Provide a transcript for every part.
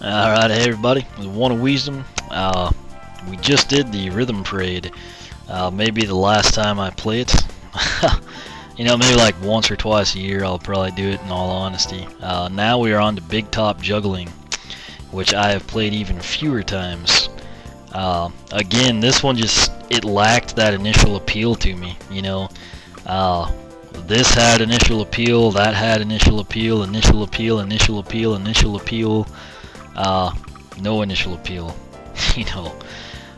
Alright, hey everybody, with One of Wisdom. We just did the Rhythm Parade. Maybe the last time I play it. Maybe like once or twice a year I'll probably do it, in all honesty. Now we are on to Big Top Juggling, which I have played even fewer times. Again, this one it lacked that initial appeal to me, This had initial appeal, that had initial appeal, initial appeal, initial appeal, initial appeal. No initial appeal.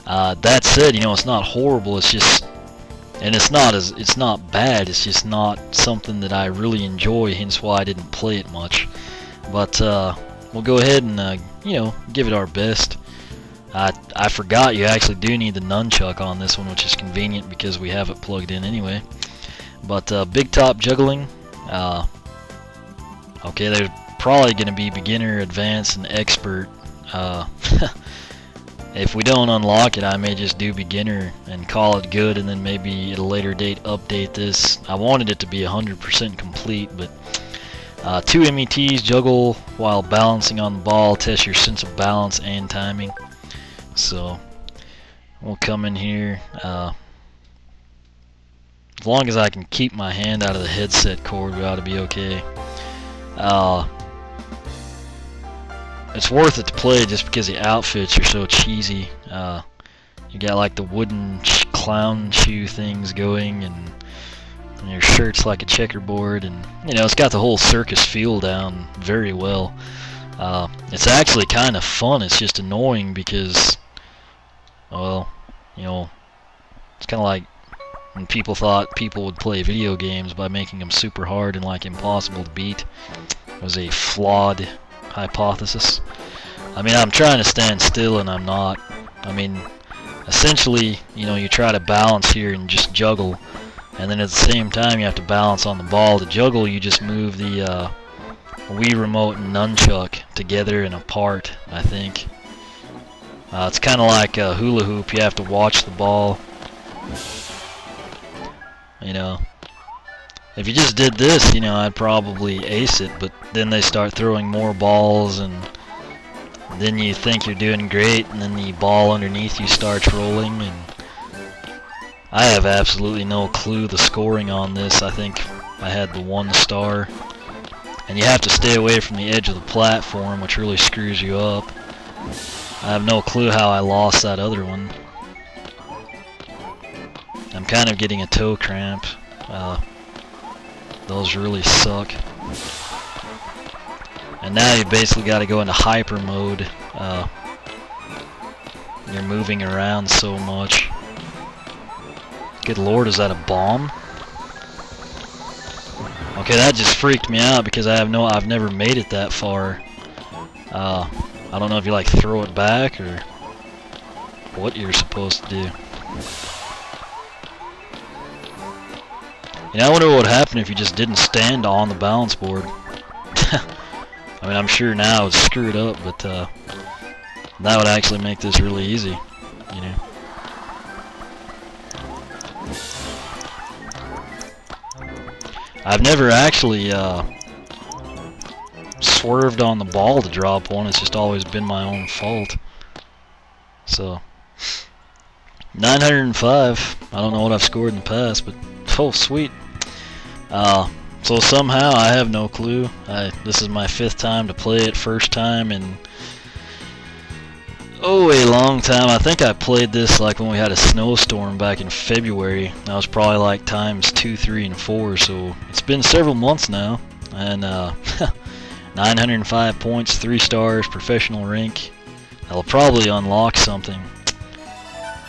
That said, it's not horrible. It's just, and it's not bad. It's just not something that I really enjoy. Hence why I didn't play it much. But we'll go ahead and give it our best. I forgot you actually do need the nunchuck on this one, which is convenient because we have it plugged in anyway. But Big Top Juggling. Okay, there's probably going to be beginner, advanced, and expert. If we don't unlock it, I may just do beginner and call it good, and then maybe at a later date update this. I wanted it to be 100% complete, but 2 METs, juggle while balancing on the ball, test your sense of balance and timing. So we'll come in here. As long as I can keep my hand out of the headset cord, we ought to be okay. It's worth it to play just because the outfits are so cheesy. You got like the wooden clown shoe things going, and your shirt's like a checkerboard, and it's got the whole circus feel down very well. It's actually kind of fun. It's just annoying because, well, it's kind of like when people thought people would play video games by making them super hard and like impossible to beat. It was a flawed hypothesis. I'm trying to stand still and I'm not. Essentially, you try to balance here and just juggle, and then at the same time you have to balance on the ball. To juggle, you just move the Wii remote and nunchuck together and apart, I think. It's kind of like a hula hoop. You have to watch the ball. If you just did this, I'd probably ace it, but then they start throwing more balls, and then you think you're doing great, and then the ball underneath you starts rolling, and I have absolutely no clue the scoring on this. I think I had the 1 star, and you have to stay away from the edge of the platform, which really screws you up. I have no clue how I lost that other one. I'm kind of getting a toe cramp. Those really suck. And now you basically got to go into hyper mode. You're moving around so much. Good lord, is that a bomb? Okay, that just freaked me out because I've never made it that far. I don't know if you like throw it back or what you're supposed to do. I wonder what would happen if you just didn't stand on the balance board. I'm sure now it's screwed up, but that would actually make this really easy, I've never actually swerved on the ball to drop one. It's just always been my own fault. So 905. I don't know what I've scored in the past, but oh sweet. So somehow I have no clue. This is my 5th time to play it. First time in a long time. I think I played this like when we had a snowstorm back in February. That was probably like times 2, 3, and 4. So it's been several months now, and 905 points, 3 stars, professional rank. I'll probably unlock something.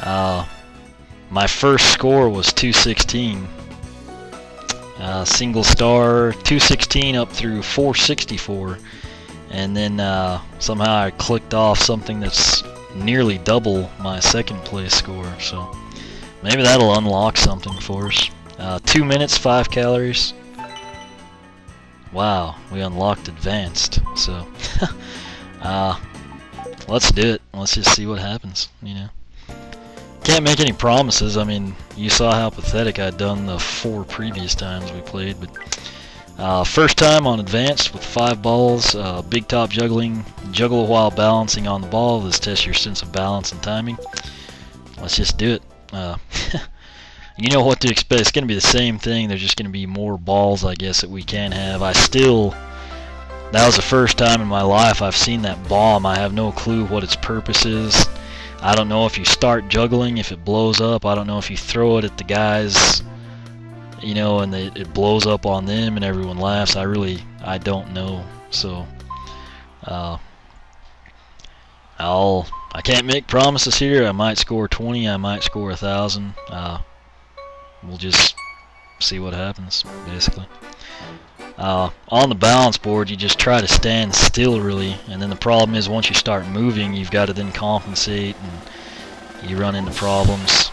My first score was 216. Single star, 216 up through 464, and then somehow I clicked off something that's nearly double my 2nd place score, so maybe that'll unlock something for us. 2 minutes, 5 calories. Wow, we unlocked advanced, so let's do it. Let's just see what happens, Can't make any promises. You saw how pathetic I'd done the 4 previous times we played, but First time on advanced with 5 balls, Big Top Juggling. Juggle while balancing on the ball. This tests your sense of balance and timing. Let's just do it. You know what to expect. It's going to be the same thing. There's just going to be more balls, I guess, that we can have. That was the first time in my life I've seen that bomb. I have no clue what its purpose is. I don't know if you start juggling, if it blows up. I don't know if you throw it at the guys, you know, and it blows up on them and everyone laughs. I don't know. So, I can't make promises here. I might score 20. I might score 1,000. We'll just see what happens, basically. On the balance board, you just try to stand still, really, and then the problem is once you start moving, you've got to then compensate, and you run into problems.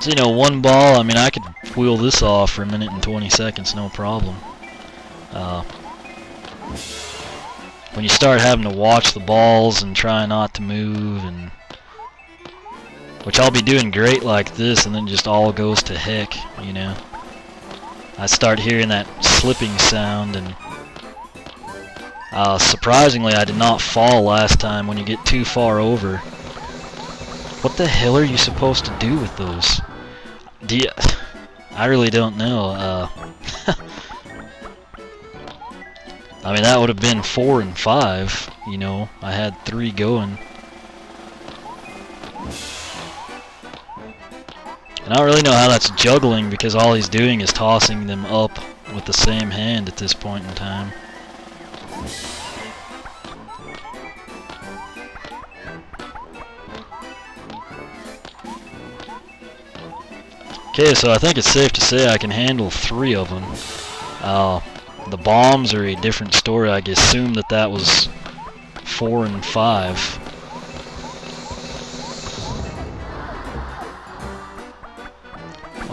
So, you know, one ball, I mean, I could wheel this off for 1 minute and 20 seconds, no problem. When you start having to watch the balls and try not to move, and which I'll be doing great like this, and then just all goes to heck, you know. I start hearing that slipping sound, and surprisingly I did not fall last time. When you get too far over, what the hell are you supposed to do with those? I really don't know. I mean, that would have been 4 and 5, you know. I had 3 going. And I don't really know how that's juggling, because all he's doing is tossing them up with the same hand at this point in time. Okay, so I think it's safe to say I can handle 3 of them. The bombs are a different story. I assume that was 4 and 5.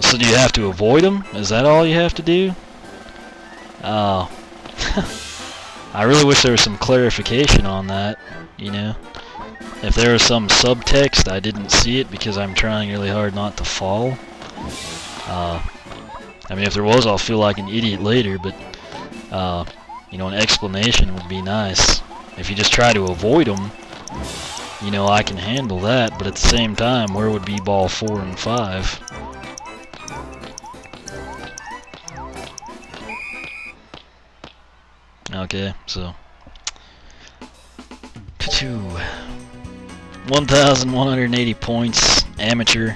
So do you have to avoid them? Is that all you have to do? I really wish there was some clarification on that, you know. If there was some subtext, I didn't see it because I'm trying really hard not to fall. I mean, if there was, I'll feel like an idiot later, but, you know, an explanation would be nice. If you just try to avoid them, you know, I can handle that, but at the same time, where would be ball 4 and 5? Okay, so 1,180 points, amateur,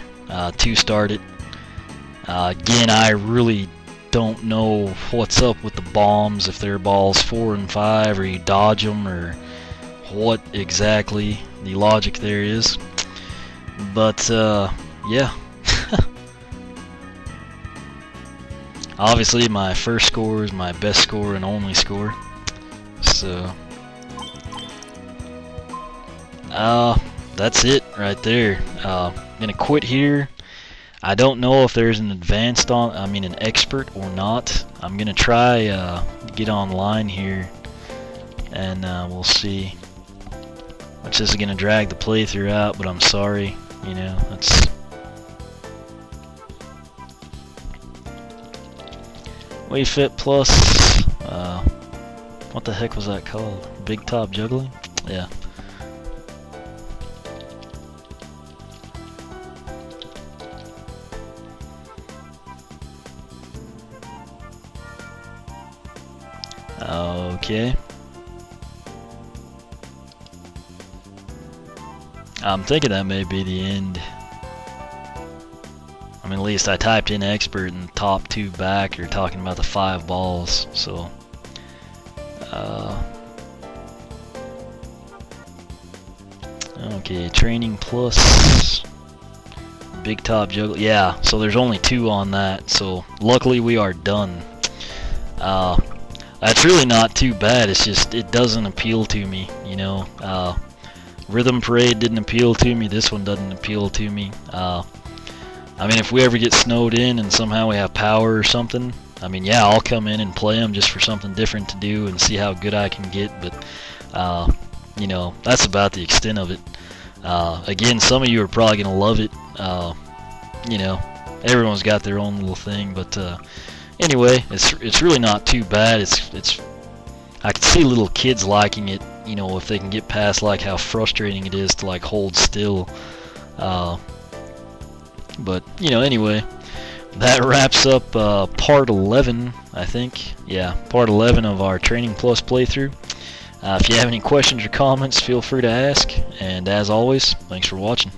2 started. Again, I really don't know what's up with the bombs, if they're balls 4 and 5, or you dodge them, or what exactly the logic there is. But, yeah. Obviously, my first score is my best score and only score. So, that's it right there. I'm gonna quit here. I don't know if there's an an expert or not. I'm gonna try get online here, and we'll see. Which is gonna drag the playthrough out, but I'm sorry. You know, that's. Wii Fit Plus, what the heck was that called? Big Top Juggling? Yeah. Okay. I'm thinking that may be the end. I mean, at least I typed in expert and the top 2 back are talking about the 5 balls, so okay, training plus Big Top Juggle. Yeah, so there's only 2 on that, so luckily we are done. That's really not too bad. It's just it doesn't appeal to me, you know. Rhythm Parade didn't appeal to me. This one doesn't appeal to me. I mean, if we ever get snowed in and somehow we have power or something, I mean, yeah, I'll come in and play them just for something different to do and see how good I can get, but, you know, that's about the extent of it. Again, some of you are probably going to love it, you know, everyone's got their own little thing, but anyway, it's really not too bad. It's I can see little kids liking it, you know, if they can get past like how frustrating it is to like hold still. But you know, anyway, that wraps up part 11, I think. Yeah, part 11 of our Training Plus playthrough. If you have any questions or comments, feel free to ask. And as always, thanks for watching.